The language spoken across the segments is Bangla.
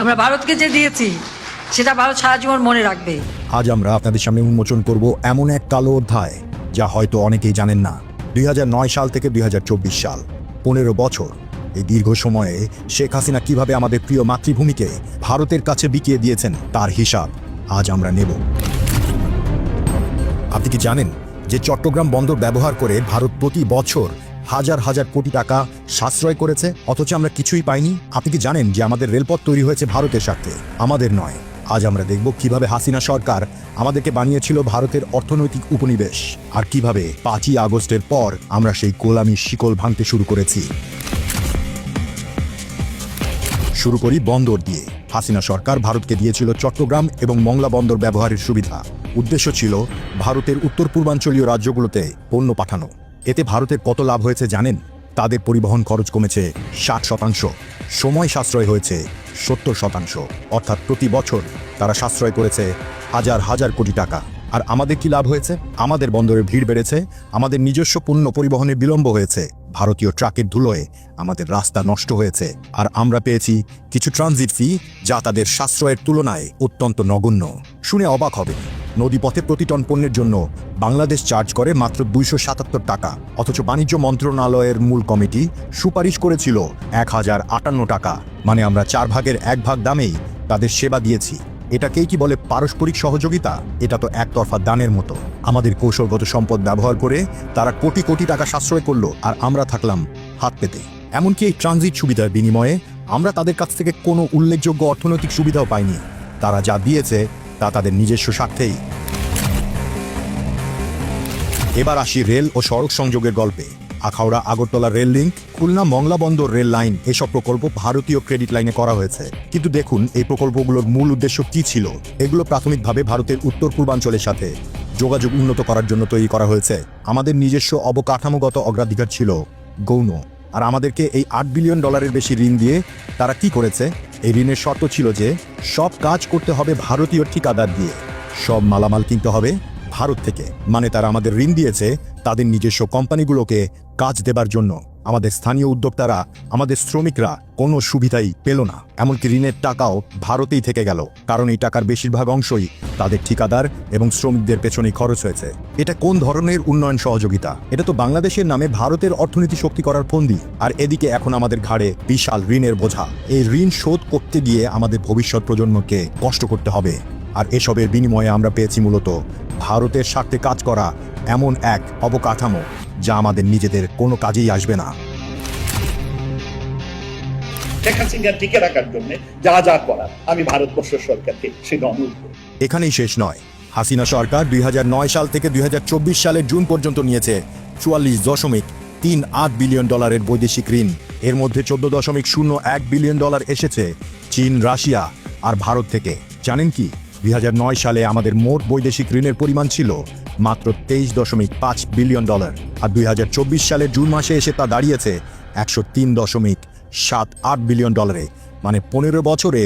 আমরা ভারতকে যে দিয়েছি সেটা ভারত সারা জীবন মনে রাখবে। আজ আমরা আপনাদের সামনে উন্মোচন করব এমন এক কালো অধ্যায় যা হয়তো অনেকেই জানেন না। 2009 সাল থেকে 2024 সাল 15 বছর, এই দীর্ঘ সময়ে শেখ হাসিনা কিভাবে আমাদের প্রিয় মাতৃভূমিকে ভারতের কাছে বিকিয়ে দিয়েছেন তার হিসাব আজ আমরা নেব। আপনি কি জানেন যে চট্টগ্রাম বন্দর ব্যবহার করে ভারত প্রতি বছর হাজার হাজার কোটি টাকা সাশ্রয় করেছে, অথচ আমরা কিছুই পাইনি? আপনি কি জানেন যে আমাদের রেলপথ তৈরি হয়েছে ভারতের স্বার্থে, আমাদের নয়? আজ আমরা দেখব কিভাবে হাসিনা সরকার আমাদেরকে বানিয়েছিল ভারতের অর্থনৈতিক উপনিবেশ, আর কিভাবে 5ই আগস্টের পর আমরা সেই গোলামি শিকল ভাঙতে শুরু করেছি। শুরু করি বন্দর দিয়ে। হাসিনা সরকার ভারতকে দিয়েছিল চট্টগ্রাম এবং মংলা বন্দর ব্যবহারের সুবিধা। উদ্দেশ্য ছিল ভারতের উত্তর পূর্বাঞ্চলীয় রাজ্যগুলোতে পণ্য পাঠানো। এতে ভারতের কত লাভ হয়েছে জানেন? তাদের পরিবহন খরচ কমেছে 60%, সময় সাশ্রয় হয়েছে 70%, অর্থাৎ প্রতি বছর তারা সাশ্রয় করেছে হাজার হাজার কোটি টাকা। আর আমাদের কি লাভ হয়েছে? আমাদের বন্দরে ভিড় বেড়েছে, আমাদের নিজস্ব পণ্য পরিবহনে বিলম্ব হয়েছে, ভারতীয় ট্রাকের ধুলোয় আমাদের রাস্তা নষ্ট হয়েছে, আর আমরা পেয়েছি কিছু ট্রানজিট ফি যা তাদের সাশ্রয়ের তুলনায় অত্যন্ত নগণ্য। শুনে অবাক হবে, নদীপথে প্রতি টন পণ্যের জন্য বাংলাদেশ চার্জ করে মাত্র 277 টাকা, অথচ বাণিজ্য মন্ত্রণালয়ের মূল কমিটি সুপারিশ করেছিল 1058 টাকা। মানে আমরা 4 ভাগের 1 ভাগ দামেই তাদের সেবা দিয়েছি। এটাকেই কি বলে পারস্পরিক সহযোগিতা? এটা তো একতরফা দানের মতো। আমাদের কৌশলগত সম্পদ ব্যবহার করে তারা কোটি কোটি টাকা সাশ্রয় করলো, আর আমরা থাকলাম হাত পেতে। এমনকি এই ট্রানজিট সুবিধার বিনিময়ে আমরা তাদের কাছ থেকে কোনো উল্লেখযোগ্য অর্থনৈতিক সুবিধাও পাইনি। তারা যা দিয়েছে তা তাদের নিজস্ব স্বার্থেই। এবার আসি রেল ও সড়ক সংযোগের গল্পে। আখাউড়া আগরতলা রেল লিঙ্ক, খুলনা মংলা বন্দর রেল লাইন, এসব প্রকল্প ভারতীয় ক্রেডিট লাইনে করা হয়েছে। কিন্তু দেখুন, এই প্রকল্পগুলোর মূল উদ্দেশ্য কি ছিল? এগুলো প্রাথমিকভাবে ভারতের উত্তর পূর্বাঞ্চলের সাথে যোগাযোগ উন্নত করার জন্য তৈরি করা হয়েছে। আমাদের নিজস্ব অবকাঠামোগত অগ্রাধিকার ছিল গৌণ। আর আমাদেরকে এই $8 বিলিয়ন বেশি ঋণ দিয়ে তারা কি করেছে? এই ঋণের শর্ত ছিল যে সব কাজ করতে হবে ভারতীয় ঠিকাদার দিয়ে, সব মালামাল কিনতে হবে ভারত থেকে। মানে তারা আমাদের ঋণ দিয়েছে তাদের নিজস্ব কোম্পানিগুলোকে কাজ দেবার জন্য। আমাদের স্থানীয় উদ্যোক্তারা, আমাদের শ্রমিকরা কোনো সুবিধাই পেল না। এমনকি ঋণের টাকাও ভারতেই থেকে গেল, কারণ এই টাকার বেশিরভাগ অংশই তাদের ঠিকাদার এবং শ্রমিকদের পেছনেই খরচ হয়েছে। এটা কোন ধরনের উন্নয়ন সহযোগিতা? এটা তো বাংলাদেশের নামে ভারতের অর্থনীতি শক্তি করার ফন্দি। আর এদিকে এখন আমাদের ঘাড়ে বিশাল ঋণের বোঝা। এই ঋণ শোধ করতে গিয়ে আমাদের ভবিষ্যৎ প্রজন্মকে কষ্ট করতে হবে। আর এসবের বিনিময়ে আমরা পেয়েছি মূলত ভারতের স্বার্থে কাজ করা এমন এক অবকাঠামো যা আমাদের নিজেদের কোনো কাজেই আসবে না। শেখ হাসিনা টিকে রাখার জন্য যা যা করার আমি ভারতবর্ষ সরকারকে সেটা অনুরোধ করি। এখানেই শেষ নয়। হাসিনা সরকার 2009 সাল থেকে 2024 সালের জুন পর্যন্ত নিয়েছে $44.38 বিলিয়ন বৈদেশিক ঋণ। এর মধ্যে $14.01 বিলিয়ন এসেছে চীন, রাশিয়া আর ভারত থেকে। জানেন কি, 2009 সালে আমাদের মোট বৈদেশিক ঋণের পরিমাণ ছিল মাত্র $23.5 বিলিয়ন, আর 2024 সালের জুন মাসে এসে তা দাঁড়িয়েছে $103.78 বিলিয়ন। মানে 15 বছরে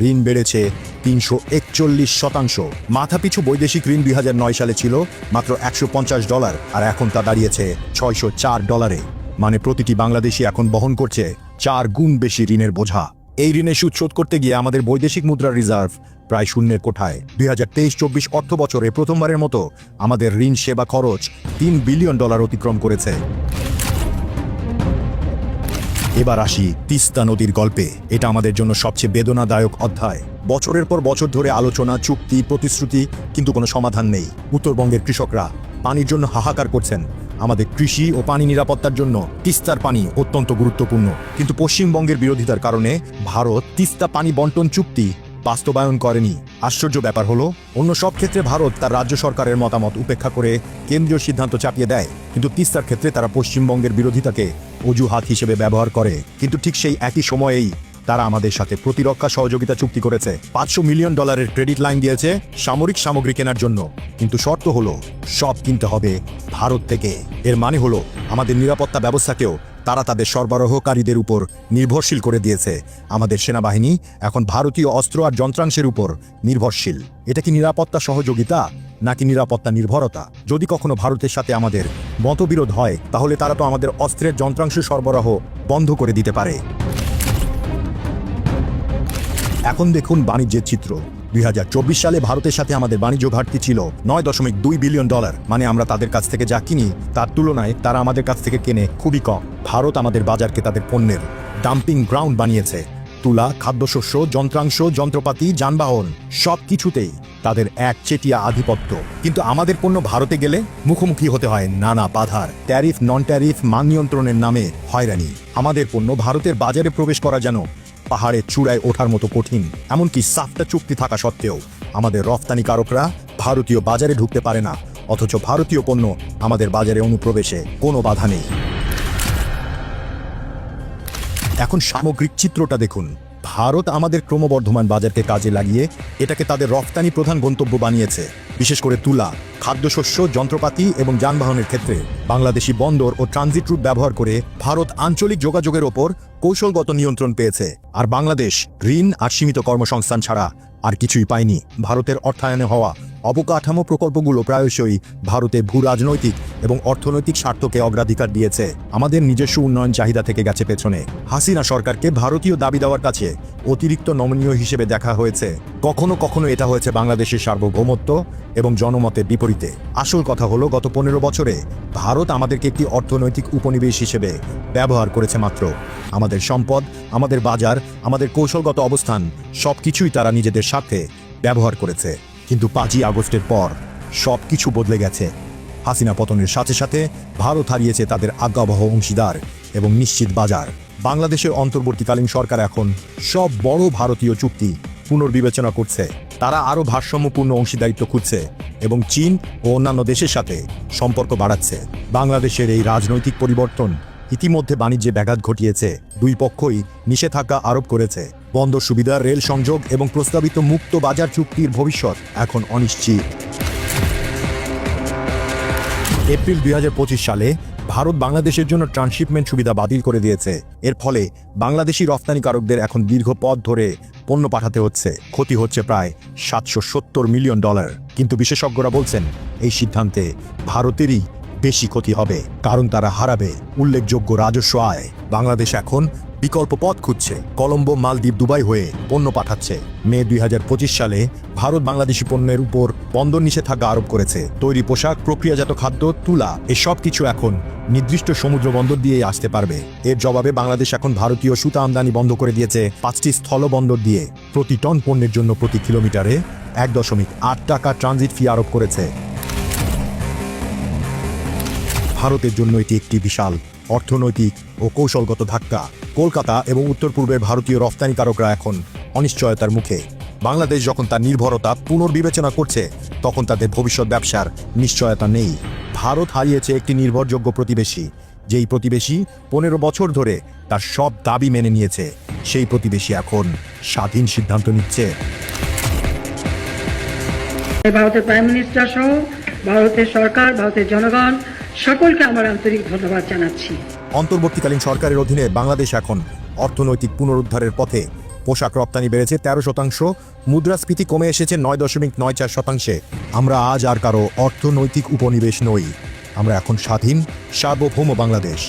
ঋণ বেড়েছে 341%। মাথাপিছু বৈদেশিক ঋণ 2009 সালে ছিল মাত্র $150, আর এখন তা দাঁড়িয়েছে $604। মানে প্রতিটি বাংলাদেশি এখন বহন করছে 4 গুণ বেশি ঋণের বোঝা। এই ঋণের সুদ শোধ করতে গিয়ে আমাদের বৈদেশিক মুদ্রার রিজার্ভ প্রায় শূন্যের কোঠায়। 2023-24 অর্থ বছরে প্রথমবারের মতো আমাদের ঋণ সেবা খরচ $3 বিলিয়ন অতিক্রম করেছে। এবার আসি তিস্তা নদীর গল্পে। এটা আমাদের জন্য সবচেয়ে বেদনাদায়ক অধ্যায়। বছরের পর বছর ধরে আলোচনা, চুক্তি, প্রতিশ্রুতি, কিন্তু কোনো সমাধান নেই। উত্তরবঙ্গের কৃষকরা পানির জন্য হাহাকার করছেন। আমাদের কৃষি ও পানি নিরাপত্তার জন্য তিস্তার পানি অত্যন্ত গুরুত্বপূর্ণ। কিন্তু পশ্চিমবঙ্গের বিরোধিতার কারণে ভারত তিস্তা পানি বন্টন চুক্তি বাস্তবায়ন করেনি। আশ্চর্য ব্যাপার হলো, অন্য সব ক্ষেত্রে ভারত তার রাজ্য সরকারের মতামত উপেক্ষা করে কেন্দ্রীয় সিদ্ধান্ত চাপিয়ে দেয়, কিন্তু তিস্তার ক্ষেত্রে তারা পশ্চিমবঙ্গের বিরোধিতাকে অজুহাত হিসেবে ব্যবহার করে। কিন্তু ঠিক সেই একই সময়েই তারা আমাদের সাথে প্রতিরক্ষা সহযোগিতা চুক্তি করেছে। $500 মিলিয়ন ক্রেডিট লাইন দিয়েছে সামরিক সামগ্রী কেনার জন্য, কিন্তু শর্ত হলো সব কিনতে হবে ভারত থেকে। এর মানে হলো আমাদের নিরাপত্তা ব্যবস্থাকেও তারা তাদের সরবরাহকারীদের উপর নির্ভরশীল করে দিয়েছে। আমাদের সেনাবাহিনী এখন ভারতীয় অস্ত্র আর যন্ত্রাংশের উপর নির্ভরশীল। এটা কি নিরাপত্তা সহযোগিতা নাকি নিরাপত্তা নির্ভরতা? যদি কখনো ভারতের সাথে আমাদের মতবিরোধ হয়, তাহলে তারা তো আমাদের অস্ত্রের যন্ত্রাংশ সরবরাহ বন্ধ করে দিতে পারে। এখন দেখুন বাণিজ্যের চিত্র। 2024 সালে ভারতের সাথে আমাদের বাণিজ্য ঘাটতি ছিল $9.2 বিলিয়ন। মানে আমরা তাদের কাছ থেকে যা কিনি তার তুলনায় তারা আমাদের কাছ থেকে কেনে খুবই কম। ভারত আমাদের বাজারকে তাদের পণ্যের ডাম্পিং গ্রাউন্ড বানিয়েছে। তুলা, খাদ্যশস্য, যন্ত্রাংশ, যন্ত্রপাতি, যানবাহন সব কিছুতেই তাদের একচেটিয়া আধিপত্য। কিন্তু আমাদের পণ্য ভারতে গেলে মুখোমুখি হতে হয় নানা বাধার। ট্যারিফ, নন ট্যারিফ, মান নিয়ন্ত্রণের নামে হয়রানি। আমাদের পণ্য ভারতের বাজারে প্রবেশ করা যেন পাহাড়ের চূড়ায় ওঠার মতো কঠিন। এমনকি সাফটা চুক্তি থাকা সত্ত্বেও আমাদের রফতানিকারকরা ভারতীয় বাজারে ঢুকতে পারে না, অথচ ভারতীয় পণ্য আমাদের বাজারে অনুপ্রবেশে কোনো বাধা নেই। এখন সামগ্রিক চিত্রটা দেখুন। ভারত আমাদের ক্রমবর্ধমান বাজারকে কাজে লাগিয়ে এটাকে তাদের রফতানি প্রধান গন্তব্য বানিয়েছে। বিশেষ করে তুলা, খাদ্যশস্য, যন্ত্রপাতি এবং যানবাহনের ক্ষেত্রে বাংলাদেশি বন্দর ও ট্রানজিট রুট ব্যবহার করে ভারত আঞ্চলিক যোগাযোগের ওপর কৌশলগত নিয়ন্ত্রণ পেয়েছে। আর বাংলাদেশ ঋণ আর সীমিত কর্মসংস্থান ছাড়া আর কিছুই পায়নি। ভারতের অর্থায়নে হওয়া অবকাঠামো প্রকল্পগুলো প্রায়শই ভারতে ভূ রাজনৈতিক এবং অর্থনৈতিক স্বার্থকে অগ্রাধিকার দিয়েছে। আমাদের নিজস্ব উন্নয়ন চাহিদা থেকে গেছে পেছনে। হাসিনা সরকারকে ভারতীয় দাবি দেওয়ার কাছে অতিরিক্ত নমনীয় হিসেবে দেখা হয়েছে। কখনো কখনো এটা হয়েছে বাংলাদেশের সার্বভৌমত্ব এবং জনমতের বিপরীতে। আসল কথা হলো, গত 15 বছরে ভারত আমাদেরকে একটি অর্থনৈতিক উপনিবেশ হিসেবে ব্যবহার করেছে মাত্র। আমাদের সম্পদ, আমাদের বাজার, আমাদের কৌশলগত অবস্থান সবকিছুই তারা নিজেদের স্বার্থে ব্যবহার করেছে। কিন্তু 5ই আগস্টের পর সব কিছু বদলে গেছে। হাসিনা পতনের সাথে সাথে ভারত হারিয়েছে তাদের আজ্ঞাবহ অংশীদার এবং নিশ্চিত বাজার। বাংলাদেশের অন্তর্বর্তীকালীন সরকার এখন সব বড় ভারতীয় চুক্তি পুনর্বিবেচনা করছে। তারা আরও ভারসাম্যপূর্ণ অংশীদারিত্ব খুঁজছে এবং চীন ও অন্যান্য দেশের সাথে সম্পর্ক বাড়াচ্ছে। বাংলাদেশের এই রাজনৈতিক পরিবর্তন ইতিমধ্যে বাণিজ্যে ব্যাঘাত ঘটিয়েছে। দুই পক্ষই নিষেধাজ্ঞা আরোপ করেছে। বন্দর সুবিধা, রেল সংযোগ এবং প্রস্তাবিত মুক্ত বাজার চুক্তির ভবিষ্যৎ এখন অনিশ্চিত। এপ্রিল 2025 সালে ভারত বাংলাদেশের জন্য ট্রান্সশিপমেন্ট সুবিধা বাতিল করে দিয়েছে। এর ফলে বাংলাদেশি রফতানিকারকদের এখন দীর্ঘ পথ ধরে পণ্য পাঠাতে হচ্ছে। ক্ষতি হচ্ছে প্রায় $770 মিলিয়ন। কিন্তু বিশেষজ্ঞরা বলছেন এই সিদ্ধান্তে ভারতেরই বেশি ক্ষতি হবে, কারণ তারা হারাবে উল্লেখযোগ্য রাজস্ব আয়। বাংলাদেশ এখন বিকল্প পথ খুঁজছে। কলম্বো, মালদ্বীপ, দুবাই হয়ে পণ্য পাঠাচ্ছে। মে 2025 সালে ভারত বাংলাদেশি পণ্যের উপর বন্দর নিষেধাজ্ঞা আরোপ করেছে। তৈরি পোশাক, প্রক্রিয়াজাত খাদ্য, তুলা এসব কিছু এখন নির্দিষ্ট সমুদ্র বন্দর দিয়েই আসতে পারবে। এর জবাবে বাংলাদেশ এখন ভারতীয় সুতা আমদানি বন্ধ করে দিয়েছে 5টি স্থল বন্দর দিয়ে। প্রতি টন পণ্যের জন্য প্রতি কিলোমিটারে 1.8 টাকা ট্রানজিট ফি আরোপ করেছে। ভারতের জন্য এটি একটি বিশাল অর্থনৈতিক ও কৌশলগত ধাক্কা। কলকাতা এবং উত্তর পূর্বের ভারতীয় রফতানিকারকরা এখন অনিশ্চয়তার মুখে। বাংলাদেশ যখন তার নির্ভরতা পুনর্বিবেচনা করছে, তখন তাদের ভবিষ্যৎ ব্যবসার নিশ্চয়তা নেই। ভারত হারিয়েছে একটি নির্ভরযোগ্য প্রতিবেশী, যেই প্রতিবেশী 15 বছর ধরে তার সব দাবি মেনে নিয়েছে। সেই প্রতিবেশী এখন স্বাধীন সিদ্ধান্ত নিচ্ছে। ভারতের প্রাইম মিনিস্টার সহ ভারতের সরকার, ভারতের জনগণ সকলকে আমার আন্তরিক ধন্যবাদ জানাচ্ছি। অন্তর্বর্তীকালীন সরকারের অধীনে বাংলাদেশ এখন অর্থনৈতিক পুনরুদ্ধারের পথে। পোশাক রপ্তানি বেড়েছে 13%, মুদ্রাস্ফীতি কমে এসেছে 9.94%। আমরা আজ আর কারো অর্থনৈতিক উপনিবেশ নই। আমরা এখন স্বাধীন, সার্বভৌম বাংলাদেশ।